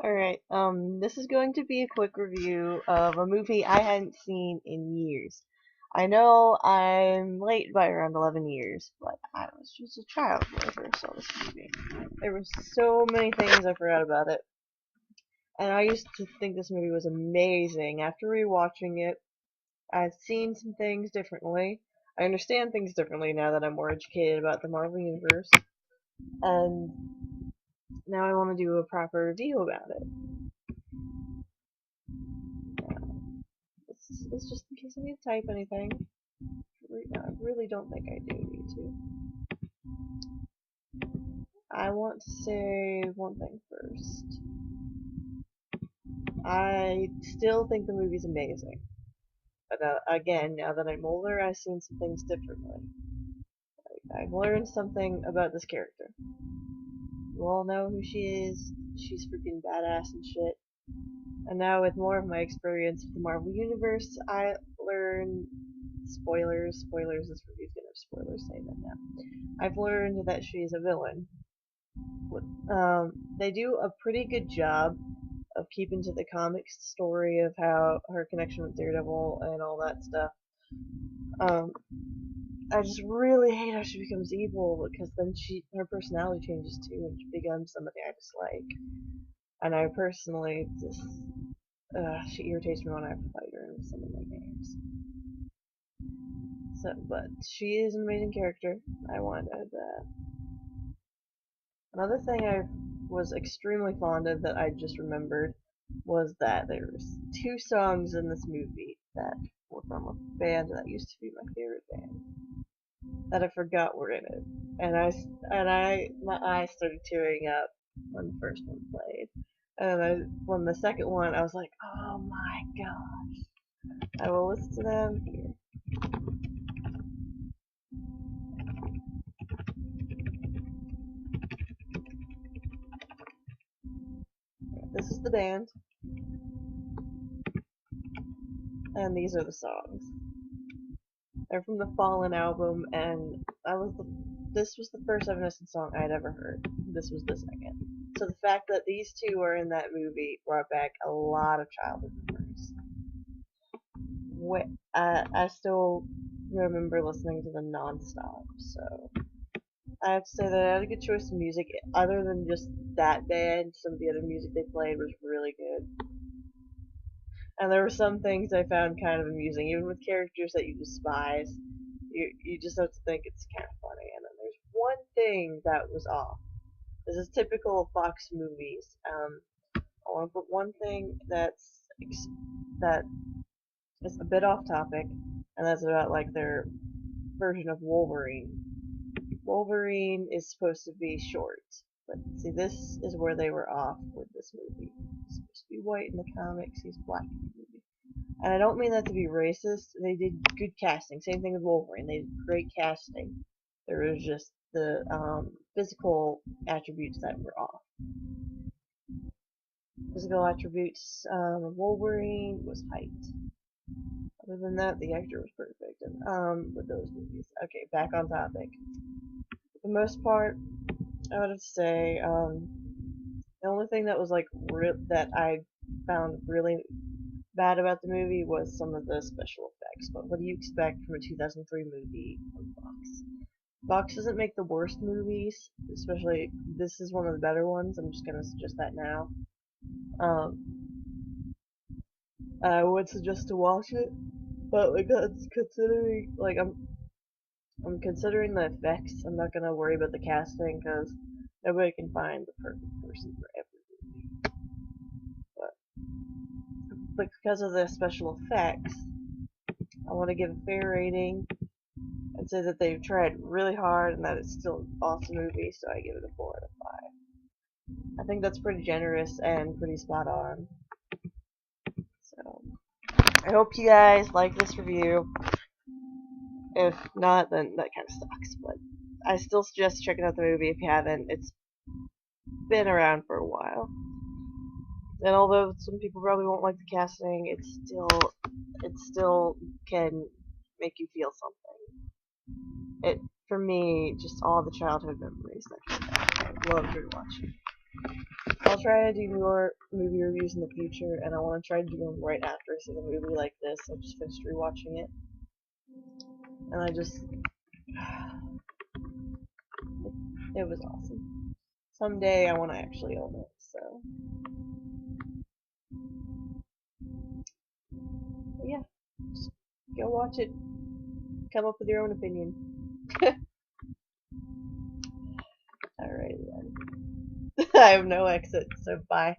Alright, this is going to be a quick review of a movie I hadn't seen in years. I know I'm late by around 11 years, but I was just a child when I first saw this movie. There were so many things I forgot about it, and I used to think this movie was amazing. After rewatching it, I've seen some things differently. I understand things differently now that I'm more educated about the Marvel Universe, and now I want to do a proper review about it. It's just in case I need to type anything. I really don't think I do need to. I want to say one thing first. I still think the movie's amazing. But again, now that I'm older, I've seen some things differently. I've learned something about this character. You all know who she is. She's freaking badass and shit. And now with more of my experience with the Marvel Universe, I learned spoilers, this review's gonna have spoilers saying that now. I've learned that she's a villain. They do a pretty good job of keeping to the comics story of how her connection with Daredevil and all that stuff. Um, I just really hate how she becomes evil because then her personality changes too and she becomes somebody I dislike. And I personally just she irritates me when I have to fight her in some of my games. So, but she is an amazing character. I want to add that. Another thing I was extremely fond of that I just remembered was that there's two songs in this movie that were from a band that used to be my favorite band that I forgot were in it, and my eyes started tearing up when the first one played, and when the second one I was like, oh my gosh, I will listen to them here. This is the band, and these are the songs. They're from the Fallen album, and this was the first Evanescence song I had ever heard. This was the second. So the fact that these two are in that movie brought back a lot of childhood memories. I still remember listening to them nonstop, so I have to say that I had a good choice of music. Other than just that band, some of the other music they played was really good. And there were some things I found kind of amusing, even with characters that you despise. You just have to think it's kind of funny. And then there's one thing that was off. This is typical of Fox movies. I want to put one thing that is a bit off topic, and that's about like their version of Wolverine. Wolverine is supposed to be short, but see, this is where they were off with this movie. He's supposed to be white in the comics, he's black in the movie. And I don't mean that to be racist, they did good casting. Same thing with Wolverine, they did great casting. There was just the physical attributes that were off. Physical attributes of Wolverine was height. Other than that, the actor was perfect with those movies. Okay, back on topic. For the most part, I would have to say the only thing that was like that I found really bad about the movie was some of the special effects. But what do you expect from a 2003 movie from Fox? Fox doesn't make the worst movies, especially this is one of the better ones. I'm just gonna suggest that now. I would suggest to watch it, but considering like I'm considering the effects. I'm not gonna worry about the casting because nobody can find the perfect person for every movie. But because of the special effects, I want to give a fair rating and say that they've tried really hard and that it's still an awesome movie. So I give it a 4 out of 5. I think that's pretty generous and pretty spot on. So I hope you guys like this review. If not, then that kind of sucks. But I still suggest checking out the movie if you haven't. It's been around for a while. And although some people probably won't like the casting, it still can make you feel something. For me, just all the childhood memories that I loved rewatching. I'll try to do more movie reviews in the future, and I want to try to do them right after I see the movie like this. I just finished rewatching it, and it was awesome. Someday I want to actually own it, so yeah, just go watch it, come up with your own opinion. Alright then. I have no exit, so bye.